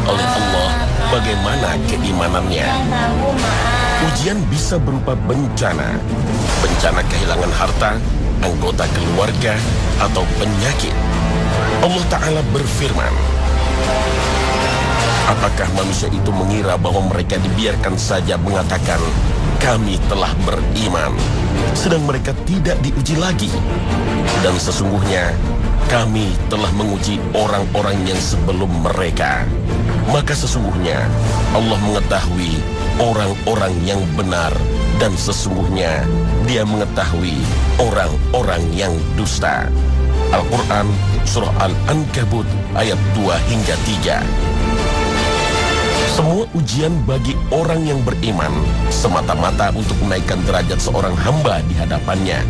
oleh Allah bagaimana keimanannya. Ujian bisa berupa bencana kehilangan harta, anggota keluarga, atau penyakit. Allah Ta'ala berfirman, apakah manusia itu mengira bahwa mereka dibiarkan saja mengatakan, kami telah beriman, sedang mereka tidak diuji lagi? Dan sesungguhnya, kami telah menguji orang-orang yang sebelum mereka. Maka sesungguhnya, Allah mengetahui orang-orang yang benar, dan sesungguhnya Dia mengetahui orang-orang yang dusta. Al-Quran Surah Al-Ankabut ayat 2 hingga 3. Semua ujian bagi orang yang beriman semata-mata untuk menaikkan derajat seorang hamba di hadapannya.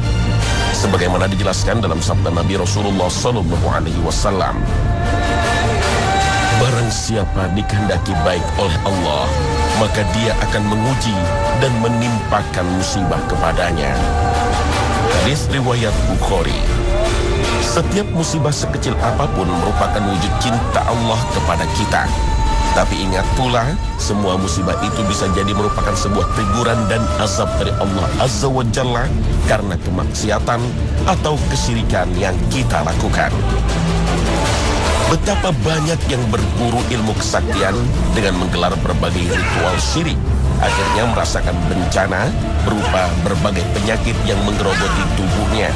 Sebagaimana dijelaskan dalam sabda Nabi Rasulullah SAW, barang siapa dikehendaki baik oleh Allah, maka Dia akan menguji dan menimpakan musibah kepadanya. Hadis riwayat Bukhari. Setiap musibah sekecil apapun merupakan wujud cinta Allah kepada kita. Tapi ingat pula, semua musibah itu bisa jadi merupakan sebuah teguran dan azab dari Allah Azza wa Jalla karena kemaksiatan atau kesyirikan yang kita lakukan. Betapa banyak yang berburu ilmu kesaktian dengan menggelar berbagai ritual syirik, akhirnya merasakan bencana berupa berbagai penyakit yang menggerogoti tubuhnya.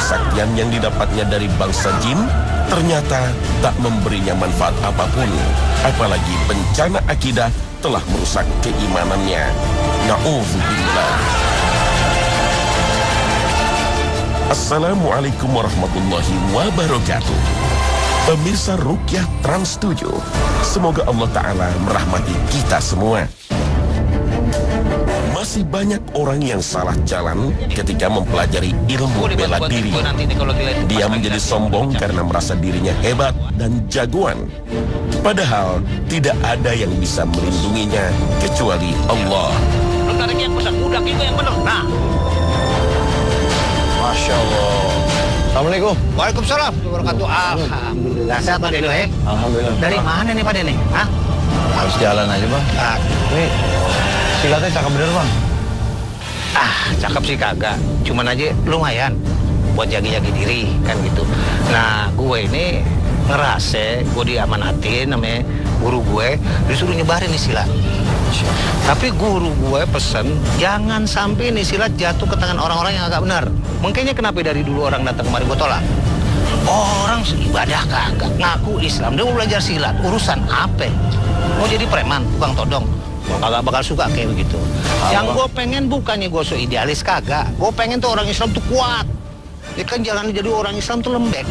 Kesaktian yang didapatnya dari bangsa jin ternyata tak memberinya manfaat apapun, apalagi bencana akidah telah merusak keimanannya. Na'udzubillah. Assalamualaikum warahmatullahi wabarakatuh. Pemirsa Ruqyah Trans 7, semoga Allah Ta'ala merahmati kita semua. Masih banyak orang yang salah jalan ketika mempelajari ilmu bela diri. Dia menjadi sombong karena merasa dirinya hebat dan jagoan. Padahal tidak ada yang bisa melindunginya kecuali Allah. Masya Allah. Assalamualaikum. Waalaikumsalam wabarakatuh. Alhamdulillah. Sehat Pak Deno ya? Alhamdulillah. Dari mana nih Pak Deno? Hah? Harus jalan aja bang. Ini silatnya cakep bener bang. Cakep sih kagak. Cuman aja lumayan buat jaga-jaga diri kan gitu. Nah gue ini ngerasa gue diamanatin sama guru gue, disuruh nyebarin nih silat. Tapi guru gue pesen jangan sampai nih silat jatuh ke tangan orang-orang yang agak benar. Makanya kenapa dari dulu orang datang kemari gue tolak. Orang ibadah kagak, ngaku Islam, dia mau belajar silat, urusan apa? Mau jadi preman, tukang todong? Gue kagak bakal suka kayak begitu. Yang gue pengen bukannya gue so idealis, kagak. Gue pengen tuh orang Islam tuh kuat. Ya kan jangan jadi orang Islam tuh lembek.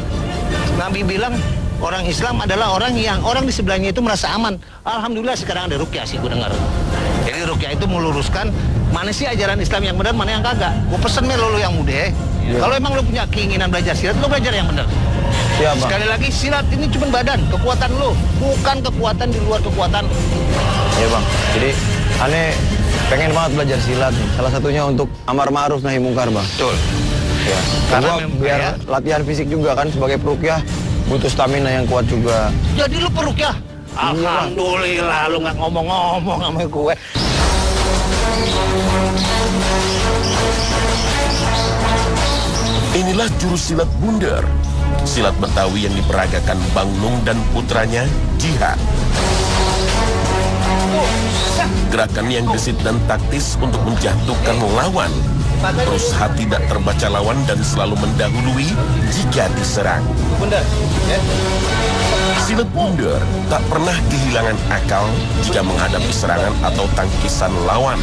Nabi bilang orang Islam adalah orang yang orang di sebelahnya itu merasa aman. Alhamdulillah sekarang ada ruqyah sih gue dengar. Jadi ruqyah itu meluruskan mana sih ajaran Islam yang benar, mana yang kagak. Gue pesen lo yang muda. Kalau emang lo punya keinginan belajar silat, lo belajar yang benar. Ya, bang. Sekali lagi silat ini cuma badan, kekuatan lo, bukan kekuatan di luar kekuatan. Iya bang. Jadi aneh pengen banget belajar silat nih. Salah satunya untuk amar ma'ruf nahi mungkar bang. Betul. Ya. Karena biar latihan fisik juga kan sebagai peruqyah butuh stamina yang kuat juga. Jadi lu peruqyah? Alhamdulillah lu nggak ngomong-ngomong sama gue. Inilah jurus silat bundar, silat Betawi yang diperagakan Bang Nung dan putranya Jihad. Gerakan yang gesit dan taktis untuk menjatuhkan lawan, berusaha tidak terbaca lawan dan selalu mendahului jika diserang. Silat bundar tak pernah kehilangan akal jika menghadapi serangan atau tangkisan lawan.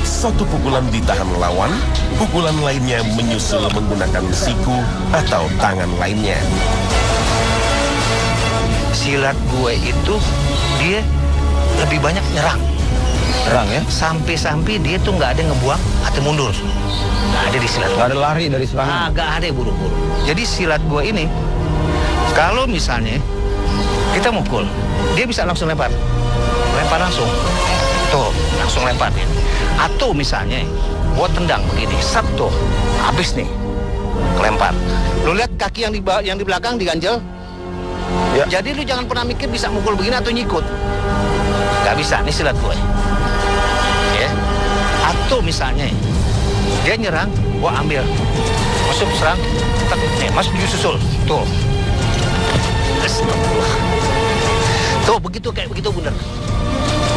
Satu pukulan ditahan lawan, pukulan lainnya menyusul menggunakan siku atau tangan lainnya. Silat gue itu dia lebih banyak nyerang. Serang ya? Sampai-sampai dia tuh nggak ada ngebuang atau mundur. Nggak ada di silat. Nggak ada lari dari serangan. Nggak ada buru-buru. Jadi silat gue ini, kalau misalnya kita mukul, dia bisa langsung lempar. Lempar langsung. Tuh, langsung lempar dia. Atau misalnya, gue tendang begini, sat tuh, habis nih, kelempar. Lo lihat kaki yang di belakang diganjel, Ya. Jadi lu jangan pernah mikir bisa mukul begini atau nyikut. Gak bisa, ini silat gue. Ya. Atau misalnya dia nyerang, gua ambil. Masuk serang, tek, nih, masuk susul. Tuh. Astagfirullah. Tuh, begitu kayak begitu bener.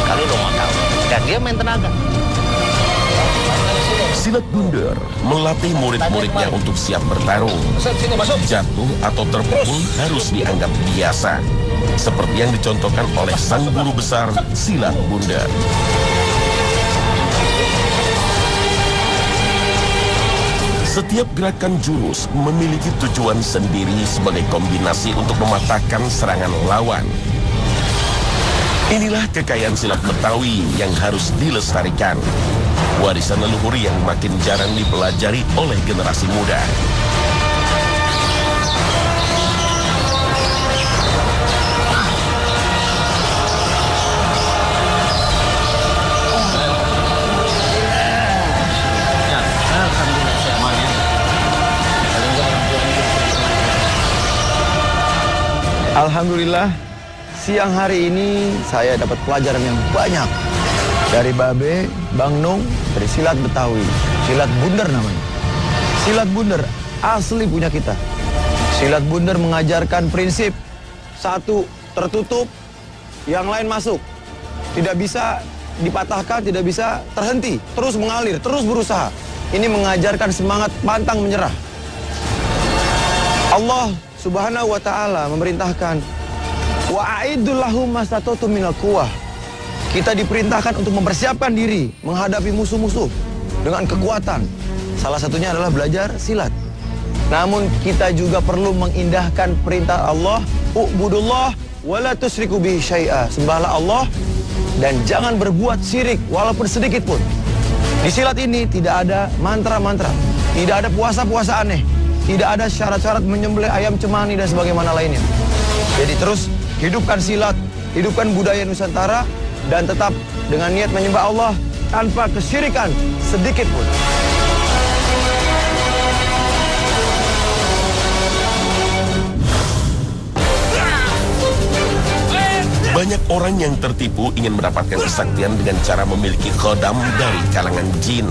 Kalau lo mau tahu. Dan dia main tenaga. Silat bundar melatih murid-muridnya untuk siap bertarung. Jatuh atau terpukul harus dianggap biasa, seperti yang dicontohkan oleh sang guru besar silat bundar. Setiap gerakan jurus memiliki tujuan sendiri sebagai kombinasi untuk mematahkan serangan lawan. Inilah kekayaan silat Betawi yang harus dilestarikan. Warisan leluhur yang makin jarang dipelajari oleh generasi muda. Alhamdulillah, siang hari ini saya dapat pelajaran yang banyak. Dari Babe, Bang Nung, dari silat Betawi. Silat bundar namanya. Silat bundar asli punya kita. Silat bundar mengajarkan prinsip. Satu, tertutup, yang lain masuk. Tidak bisa dipatahkan, tidak bisa terhenti. Terus mengalir, terus berusaha. Ini mengajarkan semangat pantang menyerah. Allah Subhanahu wa ta'ala memerintahkan wa'aidu lahum mastata'tum minal quwwah. Kita diperintahkan untuk mempersiapkan diri menghadapi musuh-musuh dengan kekuatan. Salah satunya adalah belajar silat. Namun kita juga perlu mengindahkan perintah Allah, u'budullah wa la tusyriku bihi syai'a. Sembahlah Allah dan jangan berbuat syirik walaupun sedikit pun. Di silat ini tidak ada mantra-mantra, tidak ada puasa-puasa aneh, tidak ada syarat-syarat menyembelih ayam cemani dan sebagaimana lainnya. Jadi terus hidupkan silat, hidupkan budaya Nusantara, dan tetap dengan niat menyembah Allah tanpa kesyirikan sedikit pun. Banyak orang yang tertipu ingin mendapatkan kesaktian dengan cara memiliki khodam dari kalangan jin.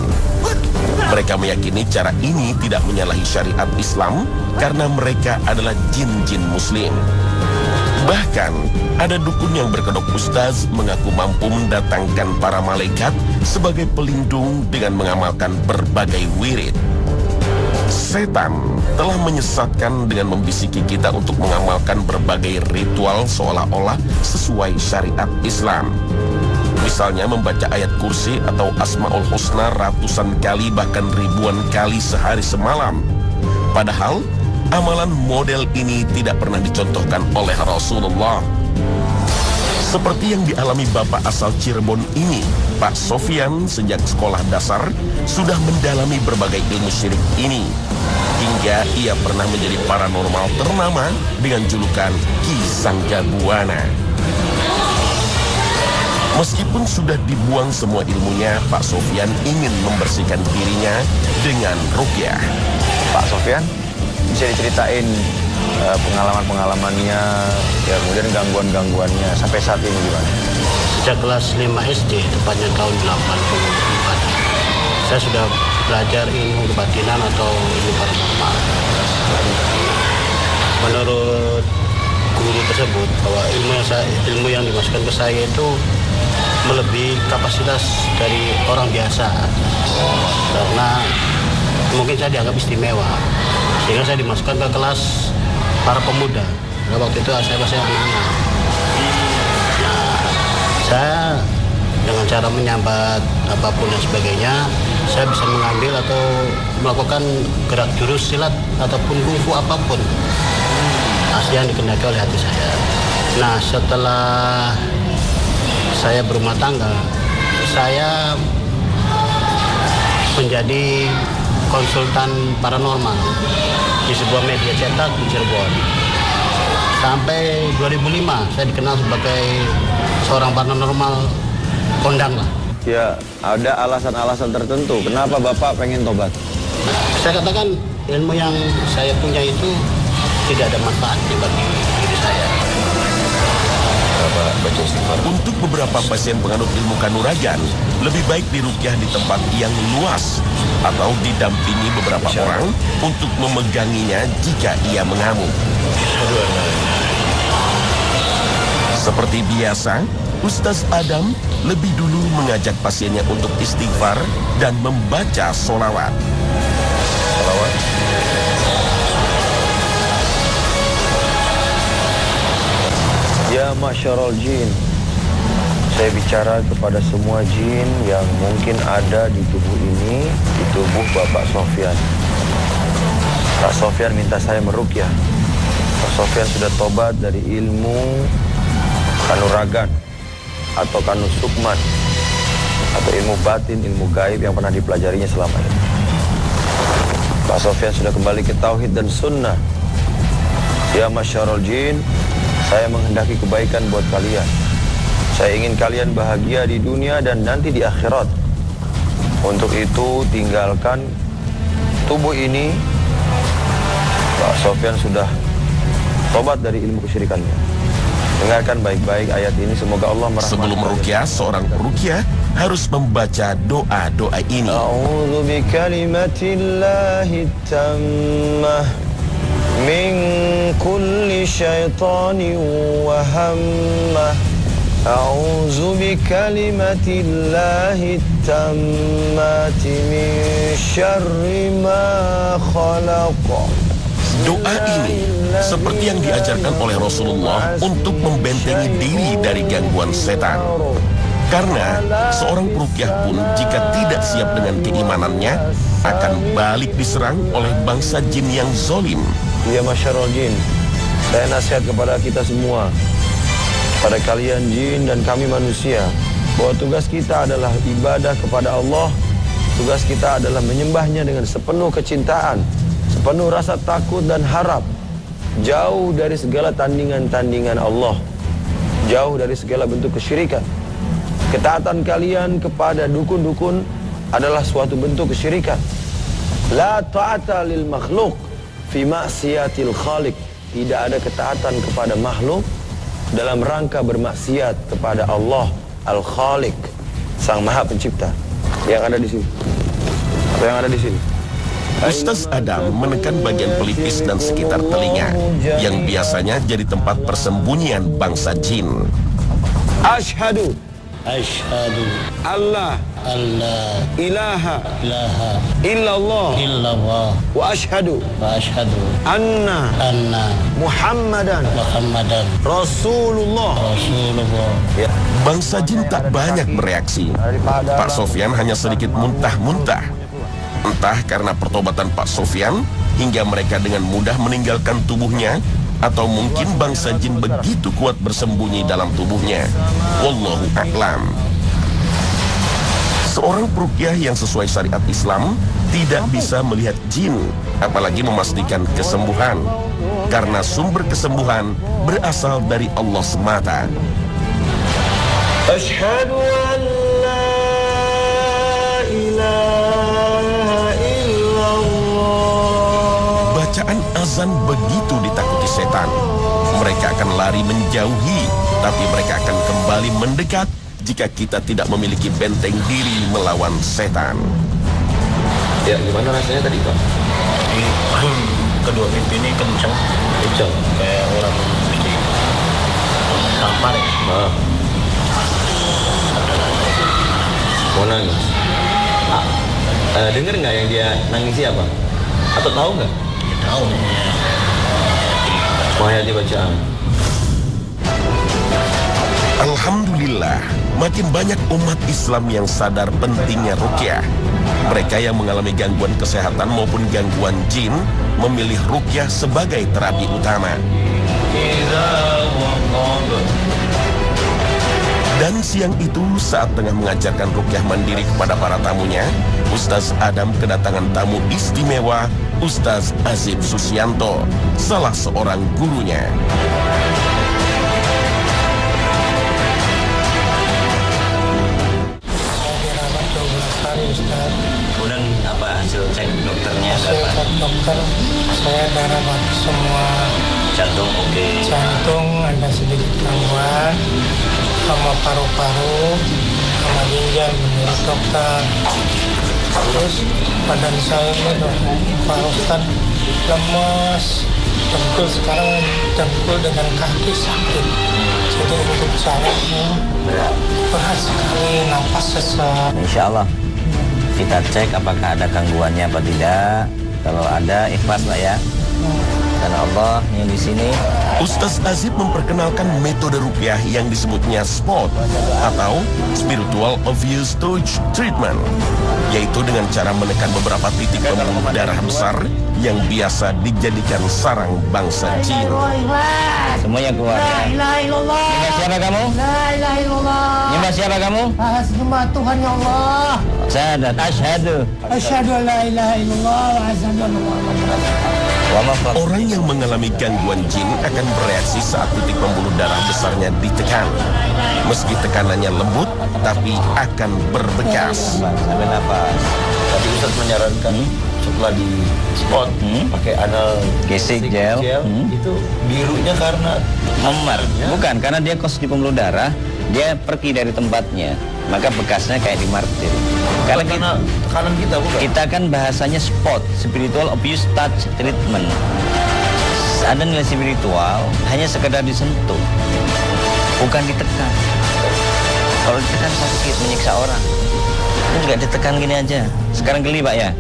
Mereka meyakini cara ini tidak menyalahi syariat Islam karena mereka adalah jin-jin muslim. Bahkan, ada dukun yang berkedok ustaz mengaku mampu mendatangkan para malaikat sebagai pelindung dengan mengamalkan berbagai wirid. Setan telah menyesatkan dengan membisiki kita untuk mengamalkan berbagai ritual seolah-olah sesuai syariat Islam. Misalnya membaca ayat kursi atau Asmaul Husna ratusan kali bahkan ribuan kali sehari semalam. Padahal amalan model ini tidak pernah dicontohkan oleh Rasulullah. Seperti yang dialami bapak asal Cirebon ini, Pak Sofyan sejak sekolah dasar sudah mendalami berbagai ilmu syirik ini. Hingga ia pernah menjadi paranormal ternama dengan julukan Ki Sangga Buana. Meskipun sudah dibuang semua ilmunya, Pak Sofyan ingin membersihkan dirinya dengan ruqyah. Pak Sofyan, bisa diceritain pengalaman-pengalamannya, ya kemudian gangguan-gangguannya sampai saat ini gimana? Sejak kelas 5 SD, tepatnya tahun 84, saya sudah belajar ilmu kebatinan atau ilmu paranormal. Menurut guru tersebut, bahwa ilmu yang dimasukkan ke saya itu melebihi kapasitas dari orang biasa. Karena mungkin saya dianggap istimewa, sehingga saya dimasukkan ke kelas para pemuda. Nah, waktu itu saya masih anak-anak. Nah, saya dengan cara menyambat apapun dan sebagainya, saya bisa mengambil atau melakukan gerak jurus silat ataupun kungfu apapun yang dikendaki oleh hati saya. Nah, setelah saya berumah tangga, saya menjadi konsultan paranormal di sebuah media cetak di Cirebon. Sampai 2005 saya dikenal sebagai seorang paranormal kondang lah. Ya, ada alasan-alasan tertentu kenapa Bapak pengen tobat? Saya katakan ilmu yang saya punya itu tidak ada manfaatnya bagi diri saya. Apa baca istighfar? Untuk beberapa pasien penganut ilmu kanuragan, lebih baik diruqyah di tempat yang luas atau didampingi beberapa orang untuk memeganginya jika ia mengamuk. Seperti biasa, Ustaz Adam lebih dulu mengajak pasiennya untuk istighfar dan membaca sholawat. Salawat. Ya masyarul jin, saya bicara kepada semua jin yang mungkin ada di tubuh ini, di tubuh Bapak Sofyan. Pak Sofyan minta saya meruqyah. Pak Sofyan sudah tobat dari ilmu kanuragan atau kanusukman atau ilmu batin, ilmu gaib yang pernah dipelajarinya selama ini. Pak Sofyan sudah kembali ke tauhid dan sunnah. Ya masyarul jin, saya menghendaki kebaikan buat kalian. Saya ingin kalian bahagia di dunia dan nanti di akhirat. Untuk itu tinggalkan tubuh ini. Pak Sofyan sudah tobat dari ilmu kesyirikannya. Dengarkan baik-baik ayat ini, semoga Allah merahmati. Sebelum meruqyah, seorang peruqyah harus membaca doa-doa ini. A'udzu bikalimatillahi tammah min kulli syaitanin wa hammah. A'udzu bikalimatillahi tammati min syarri ma khalaq. Doa ini seperti yang diajarkan oleh Rasulullah untuk membentengi diri dari gangguan setan. Karena seorang peruqyah pun jika tidak siap dengan keimanannya akan balik diserang oleh bangsa jin yang zalim. Ya masyarul jin, saya nasihat kepada kita semua, pada kalian jin dan kami manusia, bahwa tugas kita adalah ibadah kepada Allah. Tugas kita adalah menyembahnya dengan sepenuh kecintaan, sepenuh rasa takut dan harap, jauh dari segala tandingan-tandingan Allah, jauh dari segala bentuk kesyirikan. Ketaatan kalian kepada dukun-dukun adalah suatu bentuk kesyirikan. La ta'ata lil makhluk fi ma'siyatil khaliq. Tidak ada ketaatan kepada makhluk dalam rangka bermaksiat kepada Allah Al-Khaliq, Sang Maha Pencipta. Yang ada di sini. Apa yang ada di sini? Ustaz Adam menekan bagian pelipis dan sekitar telinga yang biasanya jadi tempat persembunyian bangsa jin. Asyhadu Asyhadu Allah alla ilaha ilaha illallah illallah wa asyhadu wa asyhadu anna Muhammadan Rasulullah. Ya. Bangsa jin tak banyak bereaksi. Pak Sofyan hanya sedikit muntah-muntah. Entah karena pertobatan Pak Sofyan hingga mereka dengan mudah meninggalkan tubuhnya, atau mungkin bangsa jin begitu kuat bersembunyi dalam tubuhnya. Wallahu a'lam. Seorang peruqyah yang sesuai syariat Islam tidak bisa melihat jin, apalagi memastikan kesembuhan, karena sumber kesembuhan berasal dari Allah semata. Asyhadu an la ilaha illallah. Bacaan azan begitu ditakuti setan. Mereka akan lari menjauhi, tapi mereka akan kembali mendekat jika kita tidak memiliki benteng diri melawan setan. Ya, gimana rasanya tadi, Pak? kedua pipi ini kencang kayak orang mesti tampar ya. Mau nangis? Dengar nggak yang dia nangis siapa? Atau tahu nggak? Ya, tahu Menghayati bacaan. Alhamdulillah, makin banyak umat Islam yang sadar pentingnya ruqyah. Mereka yang mengalami gangguan kesehatan maupun gangguan jin memilih ruqyah sebagai terapi utama. Dan siang itu saat tengah mengajarkan ruqyah mandiri kepada para tamunya, Ustaz Adam kedatangan tamu istimewa, Ustaz Azib Susianto, salah seorang gurunya. Kemudian apa hasil cek dokternya? Hasil cek dokter, saya darah bagus semua. Jantung oke. Jantung ada sedikit gangguan, sama paru-paru, sama ginjal menurut dokter. Terus badan saya ini Pak Ustaz lemas, dengkul sekarang dengkul dengan kaki sakit. Jadi untuk saya berat sekali, napas sesak. Insya Allah kita cek apakah ada gangguannya apa tidak. Kalau ada, ikhlas Pak ya. Karena Allah yang di sini. Ustaz Azib memperkenalkan metode ruqyah yang disebutnya SPOT atau Spiritual Obvious Touch Treatment, yaitu dengan cara menekan beberapa titik pembuluh darah besar yang biasa dijadikan sarang bangsa jin. Semuanya keluar ya. Nyembah siapa kamu? Nyembah siapa kamu? Nyembah Tuhan ya Allah. Syahadat, asyhadu. Asyhadu an la ilaha illallah wa asyhadu anna Muhammadar Rasulullah. Orang yang mengalami gangguan jin akan bereaksi saat titik pembuluh darah besarnya ditekan. Meski tekanannya lembut, tapi akan berbekas. Sambil nafas. Tadi Ustaz menyarankan setelah di spot pakai Gesik gel. itu birunya karena memar. Bukan, karena dia kos di pembuluh darah, dia pergi dari tempatnya. Maka bekasnya kayak di martir. karena tekanan kita bukan? Kita kan bahasanya SPOT, Spiritual Obvious Touch Treatment. Ada nilai spiritual, hanya sekedar disentuh, bukan ditekan. Kalau ditekan sakit, menyiksa orang. Ini nggak ditekan gini aja. Sekarang geli Pak ya?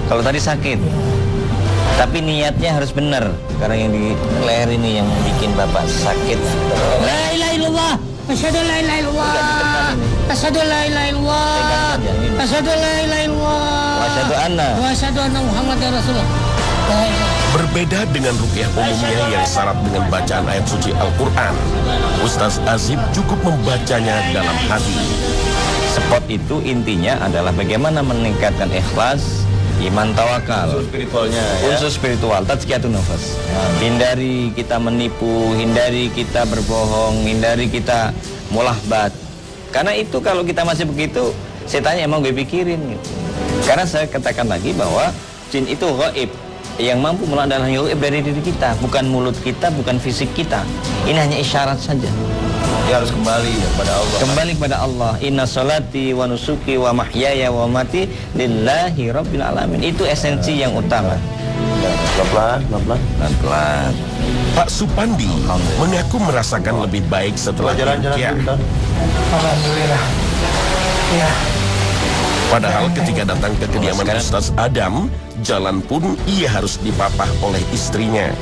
Kalau tadi sakit. Tapi niatnya harus benar. Karena yang di leher ini yang bikin Bapak sakit. La ilaha illallah. Asyhadu an la ilaha illallah. Asyhadu an la ilaha illallah. Asyhadu an la ilaha illallah. Wa asyhadu anna Muhammadar Rasulullah. Berbeda dengan ruqyah umumnya yang syarat dengan bacaan ayat suci Al-Quran, Ustaz Azib cukup membacanya dalam hati. Spot itu intinya adalah bagaimana meningkatkan ikhlas, iman, tawakal. Unsur spiritualnya ya. Unsur spiritual, tazkiyatun nafas. Hindari kita menipu, hindari kita berbohong, hindari kita mulahbat. Karena itu kalau kita masih begitu, setannya emang gue pikirin gitu. Karena saya katakan lagi bahwa jin itu gaib. Yang mampu melakukan hal gaib dari diri kita, bukan mulut kita, bukan fisik kita. Ini hanya isyarat saja. Dia harus kembali kepada Allah. Kembali kepada Allah. Inna sholati wa nusuki wa mahyaya wa mati lillahi rabbil alamin. Itu esensi yang utama. Pelan-pelan. Pak Supandi mengaku merasakan lebih baik setelah ruqyah. Alhamdulillah. Ya. Padahal ketika datang ke kediaman Ustaz Adam, jalan pun ia harus dipapah oleh istrinya.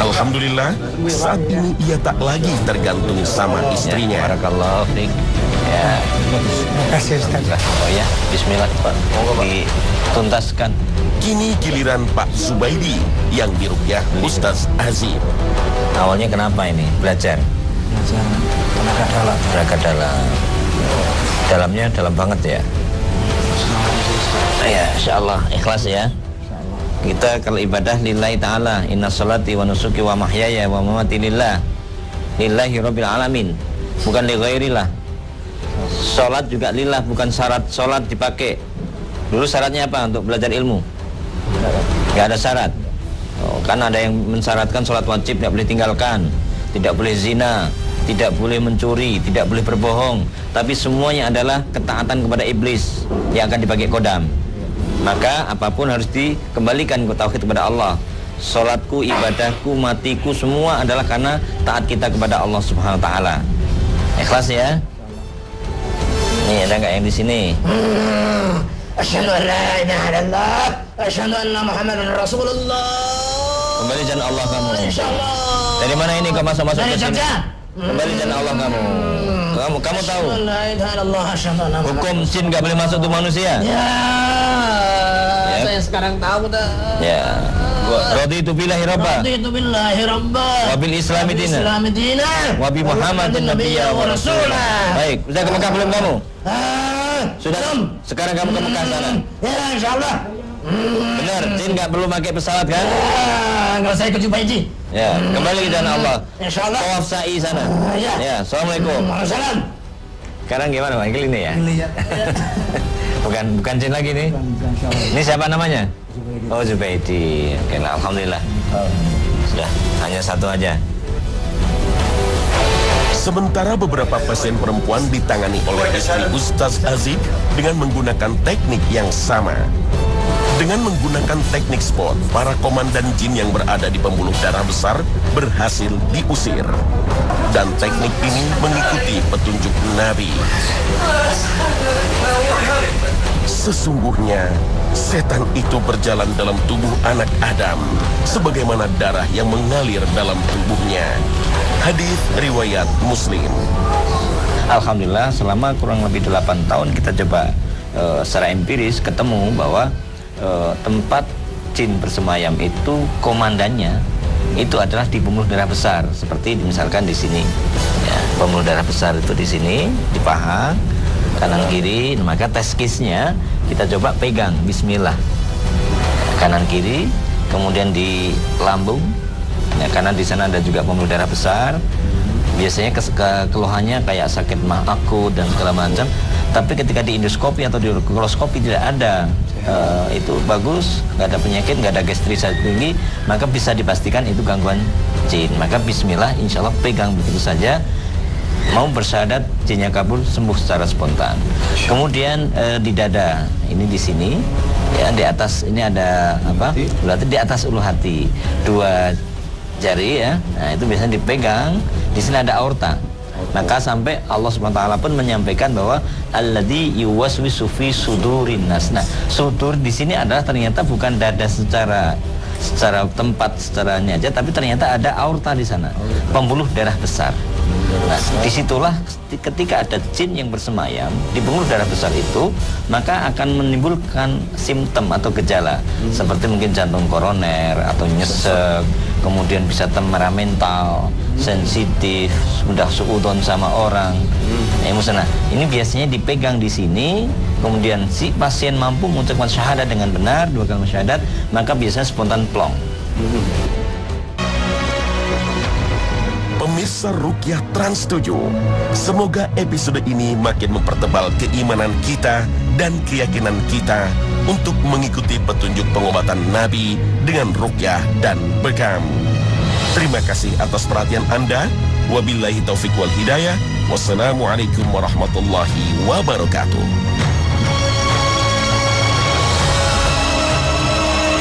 Alhamdulillah, saat ini ia tak lagi tergantung sama istrinya. Barakallahu fiik. Ya. Terima kasih Ustaz. Oh ya, bismillah Pak. Dituntaskan. Kini giliran Pak Zubaidi yang diruqyah Ustaz Azib. Awalnya kenapa ini? Belajar. Tenaga dalam. Dalamnya dalam banget ya. Ya, insyaallah ikhlas ya. Kita kalau ibadah lillahi ta'ala, inna sholati wa nusuki wa mahyaya wa mamati lillah, lillahi rabbil alamin, bukan li ghairillah. Sholat juga lillah, bukan syarat sholat dipakai. Dulu syaratnya apa untuk belajar ilmu? Gak ada syarat. Kan ada yang mensyaratkan sholat wajib tidak boleh tinggalkan, tidak boleh zina, tidak boleh mencuri, tidak boleh berbohong. Tapi semuanya adalah ketaatan kepada iblis yang akan dipakai kodam. Maka apapun harus dikembalikan ke tauhid kepada Allah. Salatku, ibadahku, matiku semua adalah karena taat kita kepada Allah Subhanahu wa taala. Ikhlas ya. Nih ada enggak yang di sini? Asyhadu an la ilaha illallah, asyhadu anna Muhammadar Rasulullah. Kembali jalan Allah kamu. Dari mana ini kau masuk-masuk ke sini? Kembali jalan Allah kamu. Kamu tahu hukum jin nggak boleh masuk tuh manusia? Ya. Saya sekarang tahu dah. Ya. Raditu billahi rabba. Raditu billahi rabba. Wa bil islami dina. Wa bi Muhammadin nabiyya wa rasulah. Baik, sudah ke Mekah belum kamu? Sudah. Sekarang kamu ke Mekah sana. Ya, insyaallah. Benar, jin nggak perlu pakai pesawat kan? Kalau saya ikut jumpa Haji. Ya, kembali ke jalan Allah. Insyaallah. Tawaf sa'i sana. Ya, assalamualaikum. Waalaikumsalam. Sekarang gimana Pak? Ini ya? bukan jin lagi nih. Ini siapa namanya? Oh, Zubaidi. Oke, nah, alhamdulillah. Sudah, hanya satu aja. Sementara beberapa pasien perempuan ditangani oleh istri Ustaz Aziz dengan menggunakan teknik yang sama. Dengan menggunakan teknik spot, para komandan jin yang berada di pembuluh darah besar berhasil diusir. Dan teknik ini mengikuti petunjuk Nabi. Sesungguhnya, setan itu berjalan dalam tubuh anak Adam, sebagaimana darah yang mengalir dalam tubuhnya. Hadis riwayat Muslim. Alhamdulillah, selama kurang lebih 8 tahun kita coba secara empiris ketemu bahwa tempat jin bersemayam itu komandannya itu adalah di pembuluh darah besar, seperti misalkan di sini. Ya, pembuluh darah besar itu di sini, di paha, kanan kiri. Maka test case-nya kita coba pegang, bismillah. Kanan kiri, kemudian di lambung. Ya, karena di sana ada juga pembuluh darah besar. Biasanya keluhannya kayak sakit mah akut dan segala macam. Tapi ketika di endoskopi atau di koloskopi tidak ada. Itu bagus, nggak ada penyakit, nggak ada gastrisasi tinggi, maka bisa dipastikan itu gangguan jin. Maka bismillah, insya Allah pegang begitu saja. Mau bersyahadat, jinnya kabur, sembuh secara spontan. Kemudian di dada, ini di sini, ya di atas ini ada apa? Berarti di atas ulu hati, 2 jari ya. Nah itu biasanya dipegang. Di sini ada aorta. Maka sampai Allah SWT pun menyampaikan bahwa alladzi yuwaswisu fi sudurin nas. Nah, sudur di sini adalah ternyata bukan dada secara tempat secaranya aja, tapi ternyata ada aorta di sana, pembuluh darah besar. Nah, disitulah ketika ada jin yang bersemayam di pembuluh darah besar itu, maka akan menimbulkan simptom atau gejala seperti mungkin jantung koroner atau nyesek, kemudian bisa temperamental, sensitif, mudah suudzon sama orang. Nah, ini biasanya dipegang di sini, kemudian si pasien mampu mengucapkan syahadat dengan benar, 2 kali syahadat, maka biasanya spontan plong. Pemirsa Ruqyah Trans 7, semoga episode ini makin mempertebal keimanan kita dan keyakinan kita untuk mengikuti petunjuk pengobatan Nabi dengan ruqyah dan bekam. Terima kasih atas perhatian Anda. Wabillahi taufiq wal hidayah. Wassalamualaikum warahmatullahi wabarakatuh.